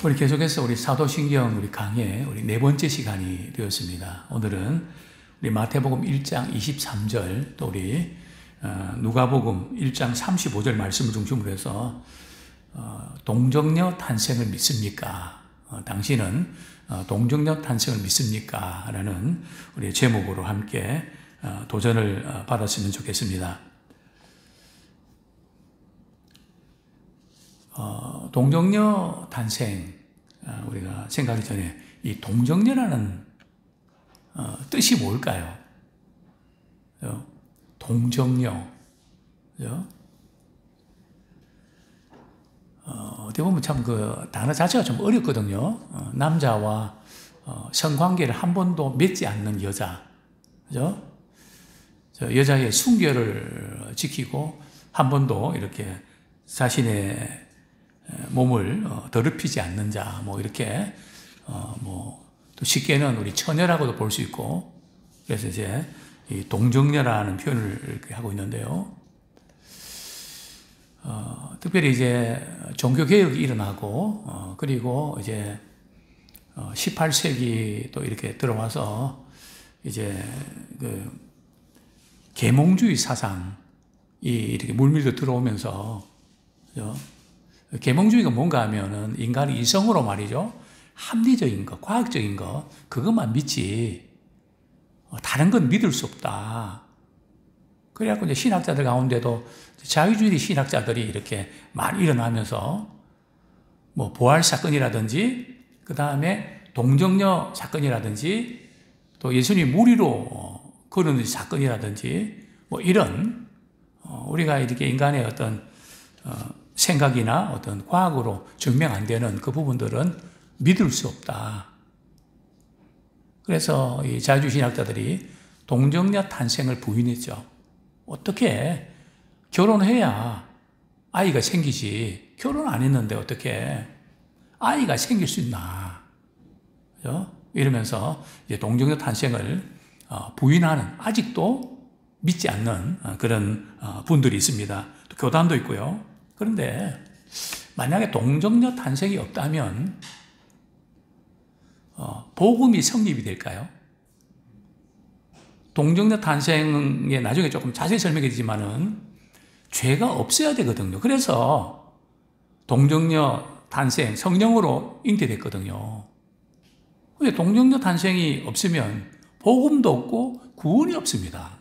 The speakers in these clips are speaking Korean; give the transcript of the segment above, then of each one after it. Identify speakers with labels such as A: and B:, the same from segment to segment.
A: 우리 계속해서 우리 사도신경 우리 강의 우리 네 번째 시간이 되었습니다. 오늘은 우리 마태복음 1장 23절 또 우리 누가복음 1장 35절 말씀을 중심으로 해서 동정녀 탄생을 믿습니까? 당신은 동정녀 탄생을 믿습니까? 라는 우리 제목으로 함께 도전을 받았으면 좋겠습니다. 동정녀 탄생, 우리가 생각하기 전에 이 동정녀라는 뜻이 뭘까요? 동정녀. 어떻게 보면 참 그 단어 자체가 좀 어렵거든요. 남자와 성관계를 한 번도 맺지 않는 여자. 그죠? 여자의 순결을 지키고 한 번도 이렇게 자신의 몸을 더럽히지 않는 자, 뭐 이렇게 또 쉽게는 우리 처녀라고도 볼 수 있고, 그래서 이제 이 동정녀라는 표현을 이렇게 하고 있는데요. 특별히 이제 종교 개혁이 일어나고, 그리고 이제 18세기 또 이렇게 들어와서 이제 그 계몽주의 사상이 이렇게 물밀도 들어오면서, 그죠? 계몽주의가 뭔가 하면은 인간이 이성으로 말이죠. 합리적인 거, 과학적인 거, 그것만 믿지, 다른 건 믿을 수 없다. 그래갖고 이제 신학자들 가운데도 자유주의 신학자들이 이렇게 많이 일어나면서 뭐 부활 사건이라든지, 그 다음에 동정녀 사건이라든지, 또 예수님이 무리로 걸은 사건이라든지, 뭐 이런, 우리가 이렇게 인간의 어떤, 생각이나 어떤 과학으로 증명 안 되는 그 부분들은 믿을 수 없다. 그래서 이 자유주의 신학자들이 동정녀 탄생을 부인했죠. 어떻게 결혼해야 아이가 생기지. 결혼 안 했는데 어떻게 아이가 생길 수 있나. 그죠? 이러면서 이제 동정녀 탄생을 부인하는, 아직도 믿지 않는 그런 분들이 있습니다. 또 교단도 있고요. 그런데 만약에 동정녀 탄생이 없다면 복음이 성립이 될까요? 동정녀 탄생에 나중에 조금 자세히 설명해지지만은 죄가 없어야 되거든요. 그래서 동정녀 탄생, 성령으로 잉태됐거든요. 근데 동정녀 탄생이 없으면 복음도 없고 구원이 없습니다.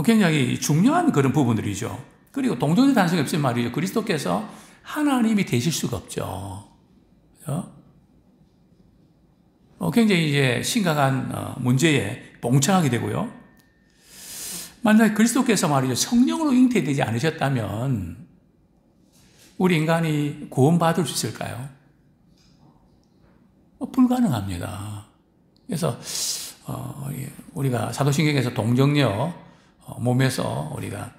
A: 굉장히 중요한 그런 부분들이죠. 그리고 동정녀 탄생이 없으면 말이죠. 그리스도께서 하나님이 되실 수가 없죠. 굉장히 이제 심각한 문제에 봉착하게 되고요. 만약에 그리스도께서 말이죠. 성령으로 잉태되지 않으셨다면 우리 인간이 구원받을 수 있을까요? 불가능합니다. 그래서 우리가 사도신경에서 동정녀 몸에서 우리가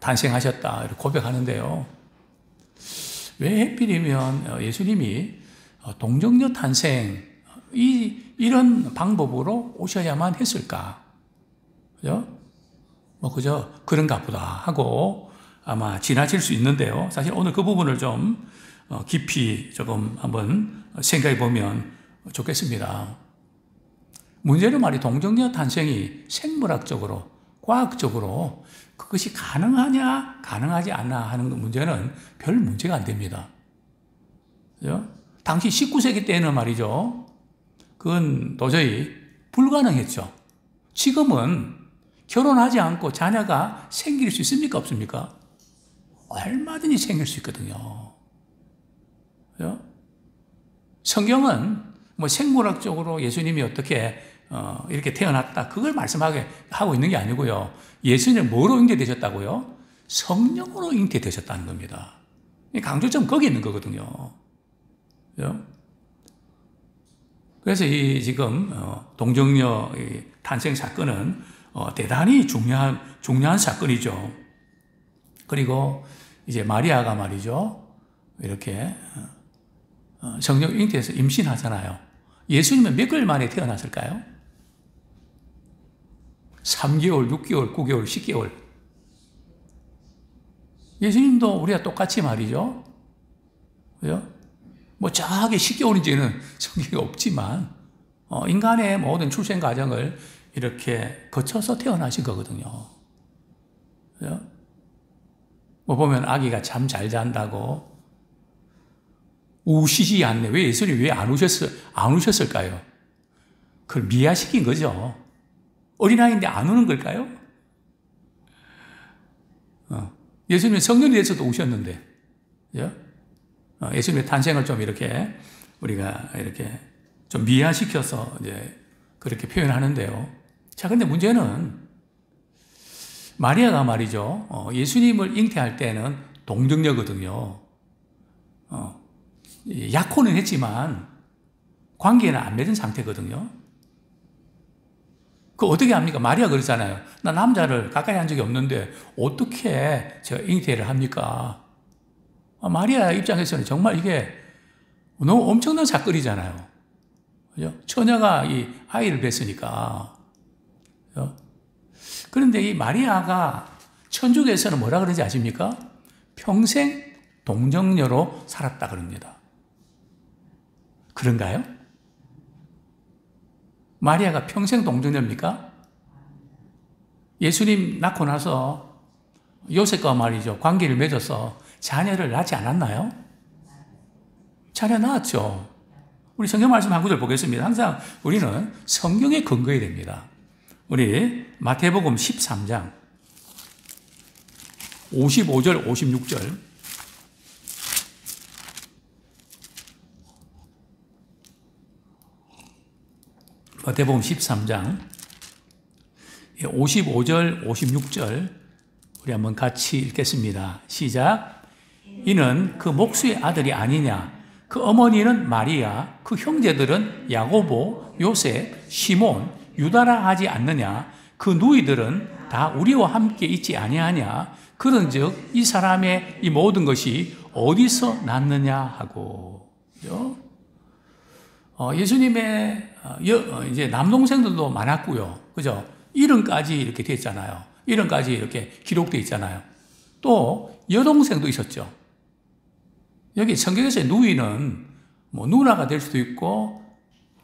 A: 탄생하셨다 이렇게 고백하는데요. 왜 하필이면 예수님이 동정녀 탄생 이런 방법으로 오셔야만 했을까? 그죠? 그저 그런가 보다 하고 아마 지나칠 수 있는데요. 사실 오늘 그 부분을 좀 깊이 조금 한번 생각해 보면 좋겠습니다. 문제는 말이 동정녀 탄생이 생물학적으로, 과학적으로 그것이 가능하냐, 가능하지 않나 하는 문제는 별 문제가 안 됩니다. 그죠? 당시 19세기 때는 말이죠. 그건 도저히 불가능했죠. 지금은 결혼하지 않고 자녀가 생길 수 있습니까? 없습니까? 얼마든지 생길 수 있거든요. 그죠? 성경은 뭐 생물학적으로 예수님이 어떻게 이렇게 태어났다, 그걸 말씀하게 하고 있는 게 아니고요. 예수님은 뭐로 잉태되셨다고요? 성령으로 잉태되셨다는 겁니다. 강조점 거기 있는 거거든요. 그죠? 그래서 이 지금 동정녀 탄생 사건은 대단히 중요한 사건이죠. 그리고 이제 마리아가 말이죠. 이렇게 성령 잉태해서 임신하잖아요. 예수님은 몇 개월 만에 태어났을까요? 3개월, 6개월, 9개월, 10개월. 예수님도 우리가 똑같이 말이죠. 그죠? 뭐 정확하게 시켜오는지는 성경이 없지만, 인간의 모든 출생 과정을 이렇게 거쳐서 태어나신 거거든요. 그죠? 뭐 보면 아기가 잠 잘 잔다고 우시지 않네. 왜 예수님이 왜 안 우셨을까요? 그걸 미화시킨 거죠. 어린아이인데 안 우는 걸까요? 예수님이 성년이 돼서도 우셨는데, 그죠? 예수님의 탄생을 좀 이렇게 우리가 이렇게 좀 미화시켜서 이제 그렇게 표현하는데요. 자, 근데 문제는 마리아가 말이죠. 예수님을 잉태할 때는 동정녀거든요. 약혼은 했지만 관계는 안 맺은 상태거든요. 그 어떻게 합니까? 마리아 그러잖아요. 나 남자를 가까이 한 적이 없는데 어떻게 제가 잉태를 합니까? 마리아 입장에서는 정말 이게 너무 엄청난 사건이잖아요. 그죠? 처녀가 이 아이를 뵀으니까. 그죠? 그런데 이 마리아가 천주교에서는 뭐라 그러는지 아십니까? 평생 동정녀로 살았다 그럽니다. 그런가요? 마리아가 평생 동정녀입니까? 예수님 낳고 나서 요셉과 말이죠. 관계를 맺어서 자녀를 낳지 않았나요? 자녀 낳았죠. 우리 성경 말씀 한 구절 보겠습니다. 항상 우리는 성경에 근거해야 됩니다. 우리 마태복음 13장 55절 56절 마태복음 13장 55절 56절 우리 한번 같이 읽겠습니다. 시작. 이는 그 목수의 아들이 아니냐? 그 어머니는 마리아, 그 형제들은 야고보, 요셉, 시몬, 유다라 하지 않느냐? 그 누이들은 다 우리와 함께 있지 아니하냐? 그런즉 이 사람의 이 모든 것이 어디서 났느냐 하고. 예수님의 이제 남동생들도 많았고요. 그죠? 이름까지 이렇게 됐잖아요. 이름까지 이렇게 기록되어 있잖아요. 또 여동생도 있었죠. 여기 성경에서의 누이는 뭐 누나가 될 수도 있고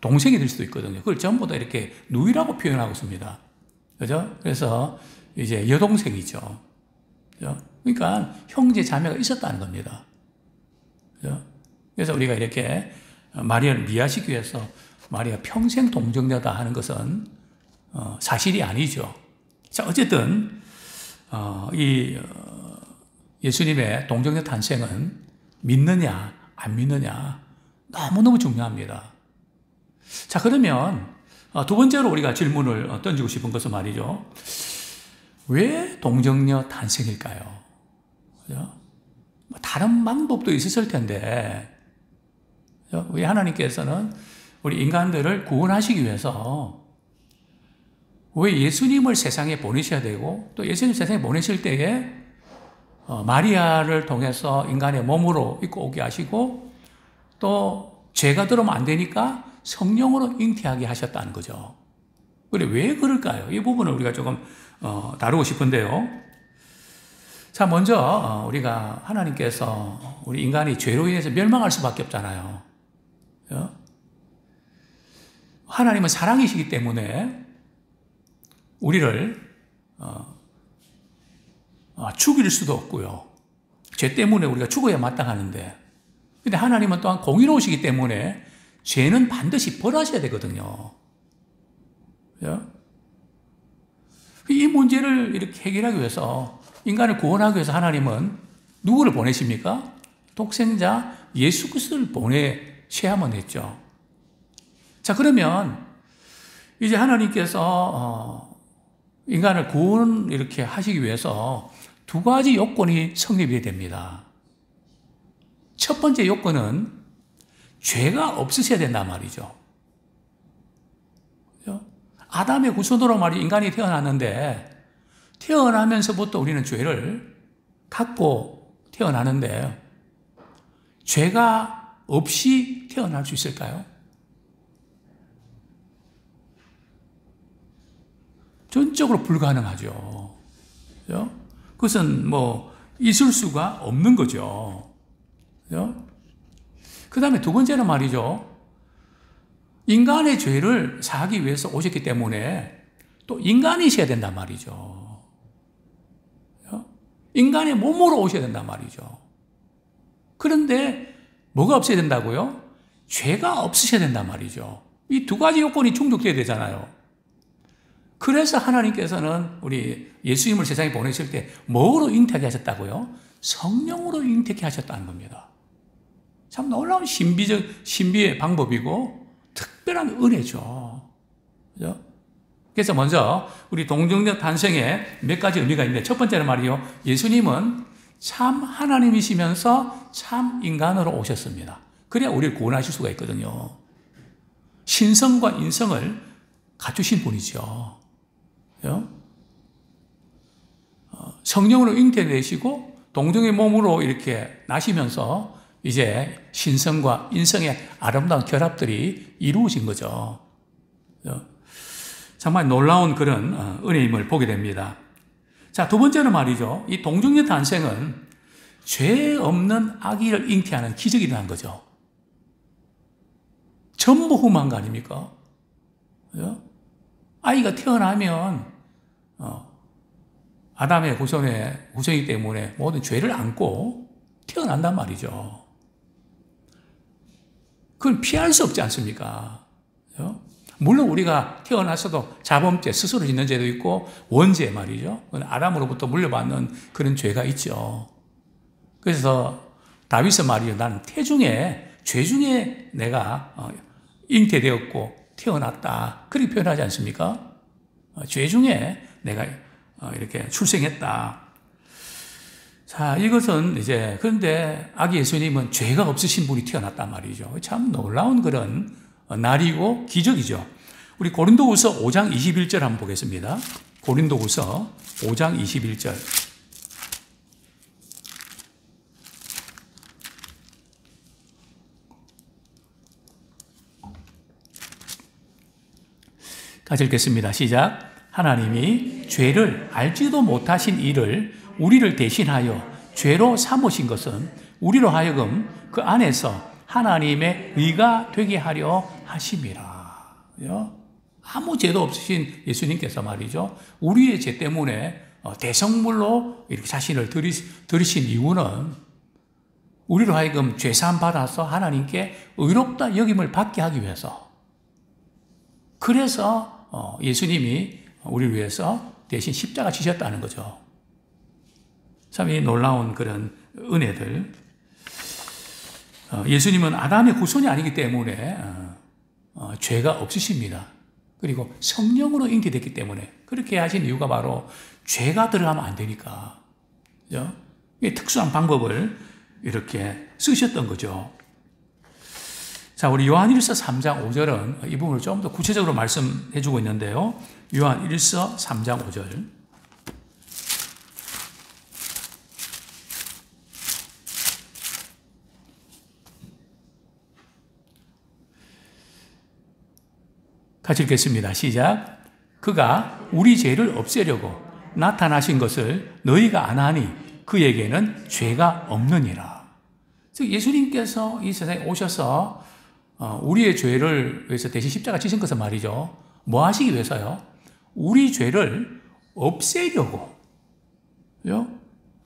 A: 동생이 될 수도 있거든요. 그걸 전부 다 이렇게 누이라고 표현하고 있습니다. 그죠? 그래서 이제 여동생이죠. 그죠? 그러니까 형제 자매가 있었다는 겁니다. 그죠? 그래서 우리가 이렇게 마리아를 미화시키기 위해서 마리아 평생 동정녀다 하는 것은 사실이 아니죠. 자, 어쨌든 예수님의 동정녀 탄생은 믿느냐 안 믿느냐 너무너무 중요합니다. 자, 그러면 두 번째로 우리가 질문을 던지고 싶은 것은 말이죠. 왜 동정녀 탄생일까요? 그죠? 다른 방법도 있었을 텐데 왜 하나님께서는 우리 인간들을 구원하시기 위해서 왜 예수님을 세상에 보내셔야 되고 또 예수님 세상에 보내실 때에 마리아를 통해서 인간의 몸으로 입고 오게 하시고 또 죄가 들어오면 안 되니까 성령으로 잉태하게 하셨다는 거죠. 그래, 왜 그럴까요? 이 부분을 우리가 조금 다루고 싶은데요. 자, 먼저 우리가 하나님께서 우리 인간이 죄로 인해서 멸망할 수밖에 없잖아요. 하나님은 사랑이시기 때문에 우리를 죽일 수도 없고요. 죄 때문에 우리가 죽어야 마땅하는데, 근데 하나님은 또한 공의로우시기 때문에 죄는 반드시 벌하셔야 되거든요. 이 문제를 이렇게 해결하기 위해서, 인간을 구원하기 위해서 하나님은 누구를 보내십니까? 독생자 예수 그리스도를 보내셔야만 했죠. 자, 그러면 이제 하나님께서 인간을 구원 이렇게 하시기 위해서 두 가지 요건이 성립이 됩니다. 첫 번째 요건은 죄가 없으셔야 된단 말이죠. 아담의 후손으로 말이 인간이 태어났는데 태어나면서부터 우리는 죄를 갖고 태어나는데 죄가 없이 태어날 수 있을까요? 전적으로 불가능하죠. 그것은 뭐 있을 수가 없는 거죠. 그 다음에 두 번째는 말이죠. 인간의 죄를 사하기 위해서 오셨기 때문에 또 인간이셔야 된단 말이죠. 인간의 몸으로 오셔야 된단 말이죠. 그런데 뭐가 없어야 된다고요? 죄가 없으셔야 된단 말이죠. 이 두 가지 요건이 충족돼야 되잖아요. 그래서 하나님께서는 우리 예수님을 세상에 보내실 때 뭐로 잉태하게 하셨다고요? 성령으로 잉태하게 하셨다는 겁니다. 참 놀라운 신비의 방법이고 특별한 은혜죠. 그죠? 그래서 먼저 우리 동정녀 탄생에 몇 가지 의미가 있는데 첫 번째는 말이요. 예수님은 참 하나님이시면서 참 인간으로 오셨습니다. 그래야 우리를 구원하실 수가 있거든요. 신성과 인성을 갖추신 분이죠. 성령으로 잉태되시고 동정의 몸으로 이렇게 나시면서 이제 신성과 인성의 아름다운 결합들이 이루어진 거죠. 정말 놀라운 그런 은혜임을 보게 됩니다. 자, 두 번째는 말이죠. 이 동정녀 탄생은 죄 없는 아기를 잉태하는 기적이 일어난 거죠. 전부 흠한 거 아닙니까? 아이가 태어나면 아담의 후손이기 때문에 모든 죄를 안고 태어난단 말이죠. 그건 피할 수 없지 않습니까? 물론 우리가 태어나서도 자범죄, 스스로 짓는 죄도 있고 원죄 말이죠. 아담으로부터 물려받는 그런 죄가 있죠. 그래서 다윗은 말이죠. 나는 태중에, 죄 중에 내가 잉태되었고 태어났다. 그렇게 표현하지 않습니까? 죄 중에 내가 이렇게 출생했다. 자, 이것은 이제, 그런데 아기 예수님은 죄가 없으신 분이 태어났단 말이죠. 참 놀라운 그런 날이고 기적이죠. 우리 고린도후서 5장 21절 한번 보겠습니다. 고린도후서 5장 21절. 같이 읽겠습니다. 시작. 하나님이 죄를 알지도 못하신 이를 우리를 대신하여 죄로 삼으신 것은 우리로 하여금 그 안에서 하나님의 의가 되게 하려 하심이라. 아무 죄도 없으신 예수님께서 말이죠. 우리의 죄 때문에 대성물로 이렇게 자신을 들이신 이유는 우리로 하여금 죄사함 받아서 하나님께 의롭다 여김을 받게 하기 위해서. 그래서 예수님이 우리를 위해서 대신 십자가 지셨다는 거죠. 참 이 놀라운 그런 은혜들. 예수님은 아담의 후손이 아니기 때문에 죄가 없으십니다. 그리고 성령으로 잉태됐기 때문에 그렇게 하신 이유가 바로 죄가 들어가면 안 되니까. 그죠? 특수한 방법을 이렇게 쓰셨던 거죠. 자, 우리 요한일서 3장 5절은 이 부분을 좀 더 구체적으로 말씀해 주고 있는데요. 요한일서 3장 5절. 같이 읽겠습니다. 시작. 그가 우리 죄를 없애려고 나타나신 것을 너희가 아나니 그에게는 죄가 없느니라. 즉 예수님께서 이 세상에 오셔서 우리의 죄를 위해서 대신 십자가 지신 것은 말이죠. 뭐 하시기 위해서요? 우리 죄를 없애려고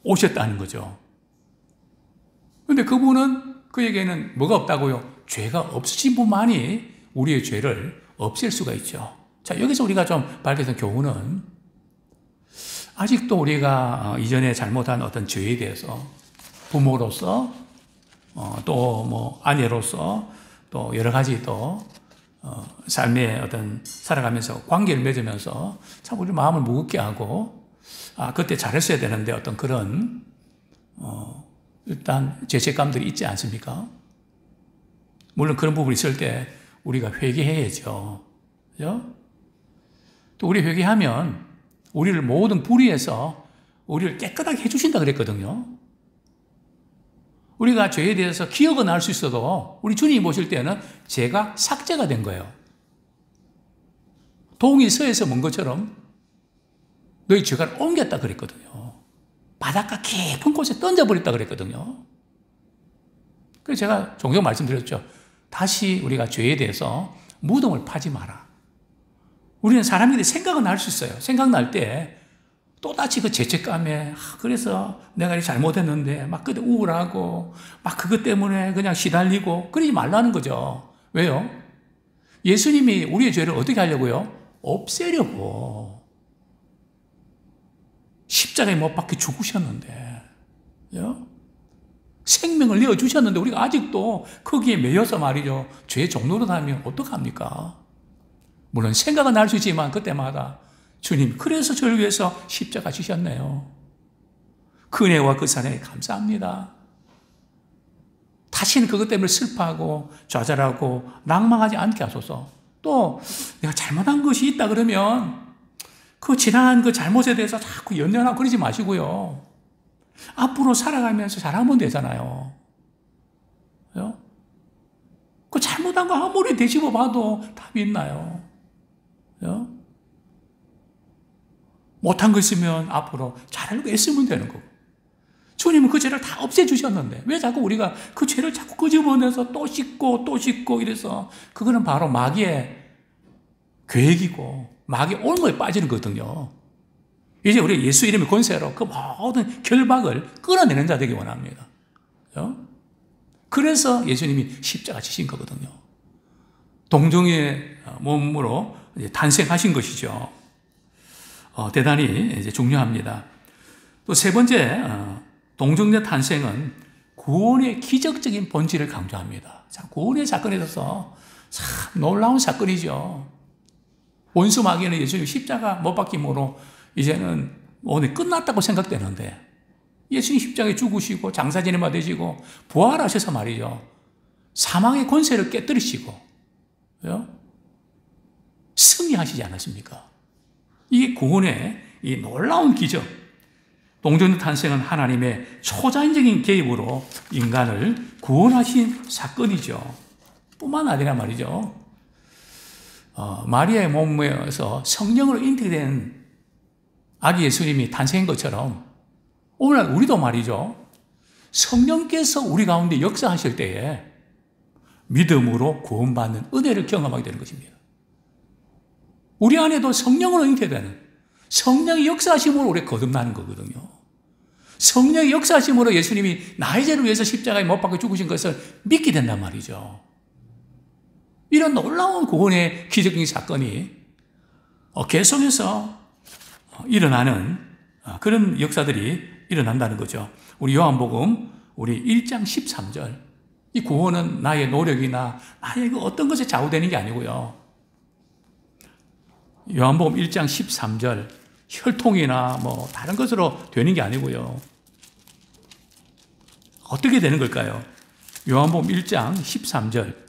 A: 오셨다는 거죠. 그런데 그분은 그에게는 뭐가 없다고요? 죄가 없으신 분만이 우리의 죄를 없앨 수가 있죠. 자, 여기서 우리가 좀 발견된 교훈은 아직도 우리가 이전에 잘못한 어떤 죄에 대해서 부모로서 또 뭐 아내로서 또 여러 가지 또 삶의 어떤 살아가면서 관계를 맺으면서 참 우리 마음을 무겁게 하고 그때 잘했어야 되는데 어떤 그런 일단 죄책감들이 있지 않습니까? 물론 그런 부분이 있을 때 우리가 회개해야죠. 그죠? 또 우리 회개하면 우리를 모든 불의에서 우리를 깨끗하게 해주신다 그랬거든요. 우리가 죄에 대해서 기억은 할 수 있어도 우리 주님이 보실 때는 죄가 삭제가 된 거예요. 동이 서에서 먼 것처럼 너희 죄가 옮겼다 그랬거든요. 바닷가 깊은 곳에 던져버렸다 그랬거든요. 그래서 제가 종종 말씀드렸죠. 다시 우리가 죄에 대해서 무덤을 파지 마라. 우리는 사람들이 생각은 날 수 있어요. 생각날 때 또다시 그 죄책감에 그래서 내가 잘못했는데 막 그때 우울하고 막 그것 때문에 그냥 시달리고 그러지 말라는 거죠. 왜요? 예수님이 우리의 죄를 어떻게 하려고요? 없애려고. 십자가에 못 박혀 죽으셨는데 생명을 내어주셨는데 우리가 아직도 거기에 매여서 말이죠. 죄의 종로로 다니면 어떡합니까? 물론 생각은 날 수 있지만 그때마다 주님 그래서 저를 위해서 십자가 지셨네요. 그 은혜와 그 사랑에 감사합니다. 다시는 그것 때문에 슬퍼하고 좌절하고 낭망하지 않게 하소서. 또 내가 잘못한 것이 있다 그러면 그 지난 그 잘못에 대해서 자꾸 연연하고 그러지 마시고요. 앞으로 살아가면서 잘하면 되잖아요. 그 잘못한 거 아무리 되짚어 봐도 답이 있나요? 못한 거 있으면 앞으로 잘하려고 애쓰면 되는 거고. 주님은 그 죄를 다 없애주셨는데 왜 자꾸 우리가 그 죄를 자꾸 끄집어내서 또 씻고 또 씻고 이래서 그거는 바로 마귀의 계획이고 마귀 올무에 빠지는 거거든요. 이제 우리 예수 이름의 권세로 그 모든 결박을 끌어내는 자 되기 원합니다. 그래서 예수님이 십자가 지신 거거든요. 동정의 몸으로 탄생하신 것이죠. 대단히 이제 중요합니다. 또 세 번째, 동정녀 탄생은 구원의 기적적인 본질을 강조합니다. 자, 구원의 사건에 있어서 참 놀라운 사건이죠. 원수 마귀는 예수님 십자가 못 박힘으로 이제는 오늘 끝났다고 생각되는데 예수님 십자가에 죽으시고 장사지내마 되시고 부활하셔서 말이죠. 사망의 권세를 깨뜨리시고 승리하시지 않았습니까? 이게 구원의 이 놀라운 기적. 동정녀 탄생은 하나님의 초자연적인 개입으로 인간을 구원하신 사건이죠. 뿐만 아니라 말이죠. 마리아의 몸에서 성령으로 잉태된 아기 예수님이 탄생한 것처럼 오늘날 우리도 말이죠. 성령께서 우리 가운데 역사하실 때에 믿음으로 구원받는 은혜를 경험하게 되는 것입니다. 우리 안에도 성령으로 잉태되는 성령의 역사하심으로 우리 거듭나는 거거든요. 성령의 역사하심으로 예수님이 나의 죄를 위해서 십자가에 못 박혀 죽으신 것을 믿게 된단 말이죠. 이런 놀라운 구원의 기적적인 사건이 계속해서 일어나는 그런 역사들이 일어난다는 거죠. 우리 요한복음 우리 1장 13절 이 구원은 나의 노력이나 나의 그 어떤 것에 좌우되는 게 아니고요. 요한복음 1장 13절 혈통이나 뭐 다른 것으로 되는 게 아니고요. 어떻게 되는 걸까요? 요한복음 1장 13절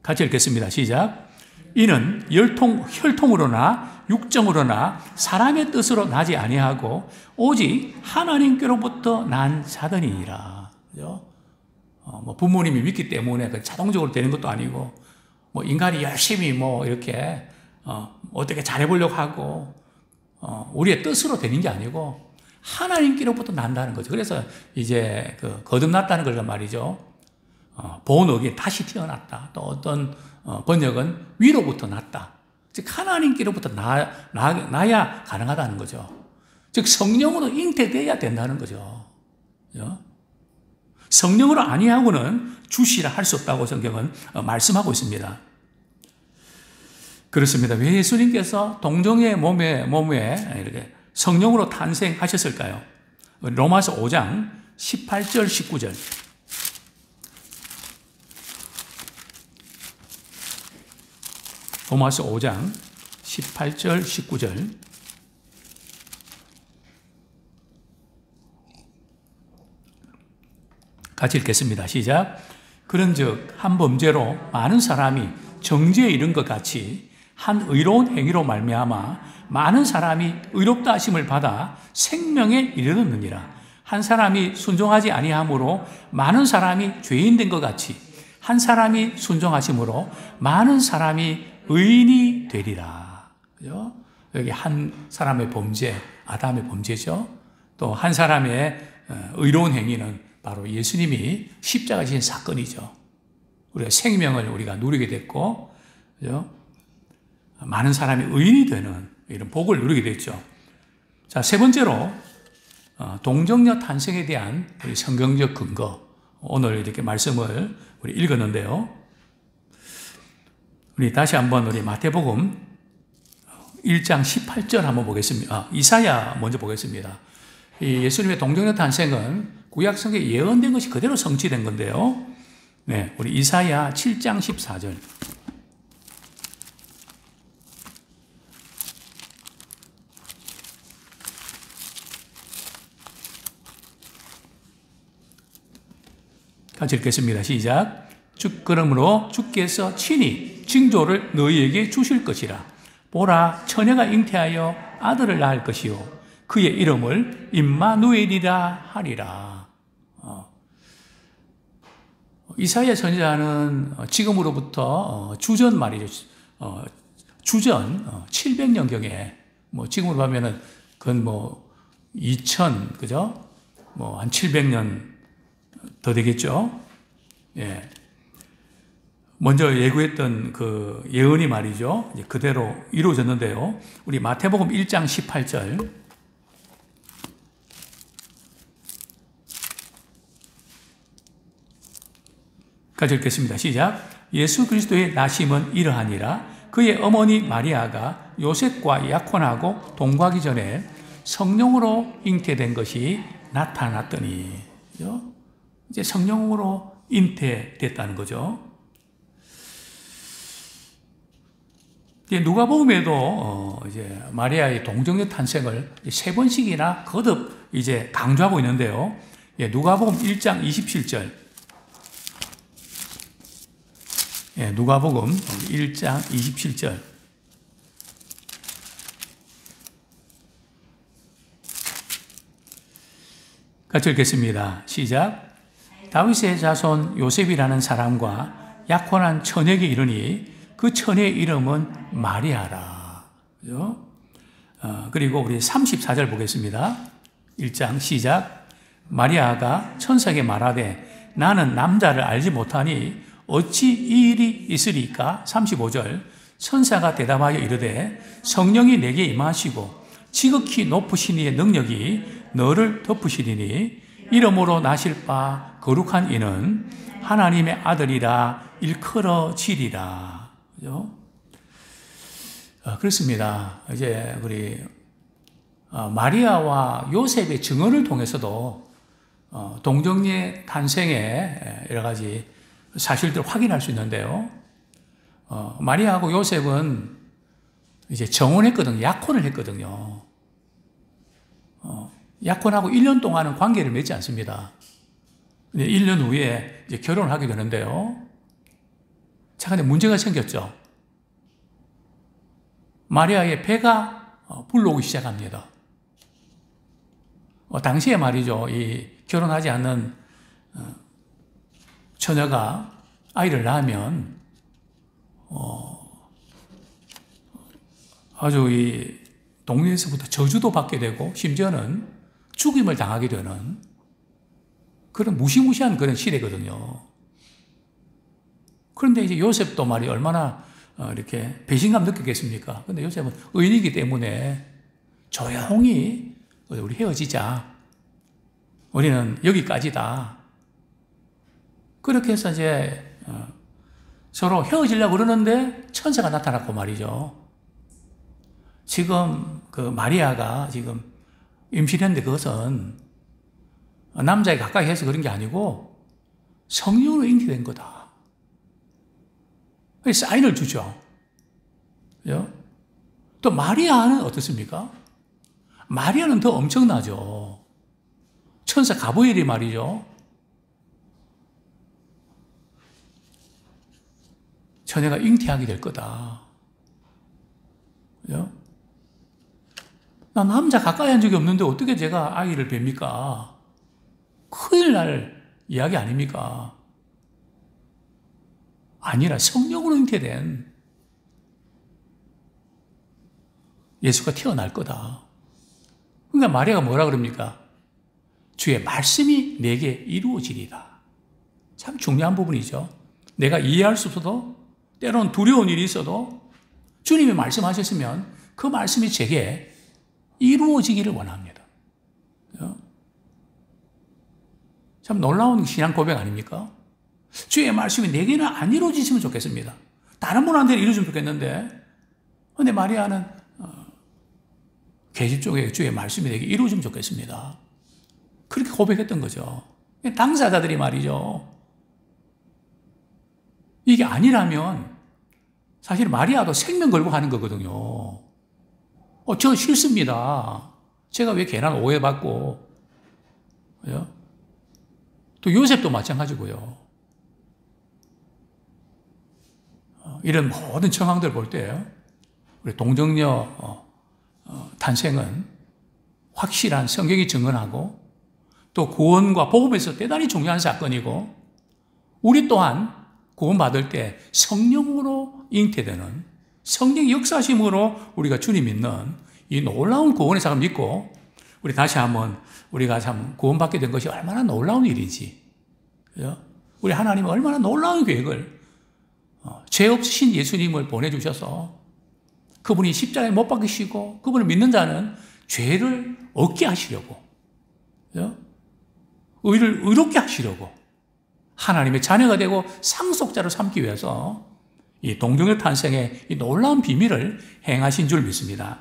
A: 같이 읽겠습니다. 시작. 이는 혈통으로나 육정으로나 사람의 뜻으로 나지 아니하고 오직 하나님께로부터 난 자더니라. 뭐 부모님이 믿기 때문에 자동적으로 되는 것도 아니고 뭐 인간이 열심히 뭐 이렇게 어떻게 잘해보려고 하고 우리의 뜻으로 되는 게 아니고 하나님께로부터 난다는 거죠. 그래서 이제 그 거듭났다는 걸 말이죠. 본어기 다시 태어났다. 또 어떤 번역은 위로부터 났다. 즉 하나님께로부터 나야 가능하다는 거죠. 즉 성령으로 잉태되어야 된다는 거죠. 성령으로 아니하고는 주시라 할 수 없다고 성경은 말씀하고 있습니다. 그렇습니다. 왜 예수님께서 동정의 몸에 이렇게 성령으로 탄생하셨을까요? 로마서 5장 18절 19절 로마서 5장 18절 19절 같이 읽겠습니다. 시작. 그런즉 한 범죄로 많은 사람이 정죄에 이른 것 같이 한 의로운 행위로 말미암아 많은 사람이 의롭다 하심을 받아 생명에 이르렀느니라. 한 사람이 순종하지 아니함으로 많은 사람이 죄인 된 것 같이 한 사람이 순종하심으로 많은 사람이 의인이 되리라. 그죠? 여기 한 사람의 범죄, 아담의 범죄죠. 또 한 사람의 의로운 행위는 바로 예수님이 십자가 지신 사건이죠. 우리가 생명을 우리가 누리게 됐고, 그죠? 많은 사람이 의인이 되는 이런 복을 누리게 됐죠. 자, 세 번째로 동정녀 탄생에 대한 우리 성경적 근거, 오늘 이렇게 말씀을 우리 읽었는데요. 우리 다시 한번 우리 마태복음 1장 18절 한번 보겠습니다. 이사야 먼저 보겠습니다. 이 예수님의 동정녀 탄생은 구약 성경에 예언된 것이 그대로 성취된 건데요. 네, 우리 이사야 7장 14절. 같이 읽겠습니다. 시작. 그러므로 주께서 친히 징조를 너희에게 주실 것이라. 보라, 처녀가 잉태하여 아들을 낳을 것이요 그의 이름을 임마누엘이라 하리라. 이사야 선지자는 지금으로부터 주전 말이죠. 주전 700년경에 지금으로 보면은 그건 2000 그죠? 한 700년 더 되겠죠. 예. 먼저 예고했던 그 예언이 말이죠. 이제 그대로 이루어졌는데요. 우리 마태복음 1장 18절. 까지 읽겠습니다. 시작. 예수 그리스도의 나심은 이러하니라. 그의 어머니 마리아가 요셉과 약혼하고 동거하기 전에 성령으로 잉태된 것이 나타났더니. 그죠? 이제 성령으로 잉태됐다는 거죠. 누가복음에도 이제 마리아의 동정녀 탄생을 세 번씩이나 거듭 이제 강조하고 있는데요. 누가복음 1장 27절. 누가복음 1장 27절. 같이 읽겠습니다. 시작. 다윗의 자손 요셉이라는 사람과 약혼한 처녀에게 이르니 그 처녀의 이름은 마리아라. 그죠? 그리고 우리 34절 보겠습니다. 1장 시작. 마리아가 천사에게 말하되 나는 남자를 알지 못하니 어찌 이 일이 있으리까? 35절. 천사가 대답하여 이르되 성령이 내게 임하시고 지극히 높으신 이의 능력이 너를 덮으시리니 이름으로 나실 바 거룩한 이는 하나님의 아들이라 일컬어지리라. 그죠? 그렇습니다. 이제 우리 마리아와 요셉의 증언을 통해서도 동정녀 탄생의 여러 가지 사실들을 확인할 수 있는데요. 마리아하고 요셉은 이제 정혼했거든요. 약혼을 했거든요. 약혼하고 1년 동안은 관계를 맺지 않습니다. 1년 후에 이제 결혼을 하게 되는데요. 자, 근데 문제가 생겼죠. 마리아의 배가 불러오기 시작합니다. 당시에 말이죠. 이 결혼하지 않는 처녀가 아이를 낳으면 아주 이 동네에서부터 저주도 받게 되고 심지어는 죽임을 당하게 되는 그런 무시무시한 그런 시대거든요. 그런데 이제 요셉도 말이 얼마나 이렇게 배신감 느꼈겠습니까? 근데 요셉은 의인이기 때문에 조용히 우리 헤어지자. 우리는 여기까지다. 그렇게 해서 이제 서로 헤어지려고 그러는데 천사가 나타났고 말이죠. 지금 그 마리아가 지금 임신했는데 그것은 남자에 가까이 해서 그런 게 아니고 성령으로 잉태된 거다. 사인을 주죠. 그죠? 또 마리아는 어떻습니까? 마리아는 더 엄청나죠. 천사 가브리엘이 말이죠. 처녀가 잉태하게 될 거다. 그죠? 나 남자 가까이 한 적이 없는데 어떻게 제가 아이를 뵙니까? 큰일 날 이야기 아닙니까? 아니라 성령으로 잉태된 예수가 태어날 거다. 그러니까 마리아가 뭐라 그럽니까? 주의 말씀이 내게 이루어지리라. 참 중요한 부분이죠. 내가 이해할 수 없어도 때로는 두려운 일이 있어도 주님이 말씀하셨으면 그 말씀이 제게 이루어지기를 원합니다. 참 놀라운 신앙 고백 아닙니까? 주의 말씀이 내게는 안 이루어지시면 좋겠습니다. 다른 분한테는 이루어지면 좋겠는데 근데 마리아는 계집 쪽에 주의 말씀이 내게 이루어지면 좋겠습니다. 그렇게 고백했던 거죠. 당사자들이 말이죠. 이게 아니라면 사실 마리아도 생명 걸고 하는 거거든요. 저 싫습니다. 제가 왜 괜한 오해받고. 그죠? 또 요셉도 마찬가지고요. 이런 모든 정황들 볼 때 우리 동정녀 탄생은 확실한 성경이 증언하고 또 구원과 복음에서 대단히 중요한 사건이고 우리 또한 구원받을 때 성령으로 잉태되는 성령의 역사심으로 우리가 주님 믿는 이 놀라운 구원의 사실을 믿고 우리 다시 한번 우리가 참 구원받게 된 것이 얼마나 놀라운 일인지 그죠? 우리 하나님은 얼마나 놀라운 계획을 죄 없으신 예수님을 보내주셔서 그분이 십자가에 못 박히시고 그분을 믿는 자는 죄를 얻게 하시려고 그죠? 의를 의롭게 하시려고 하나님의 자녀가 되고 상속자를 삼기 위해서 이 동정녀 탄생의 이 놀라운 비밀을 행하신 줄 믿습니다.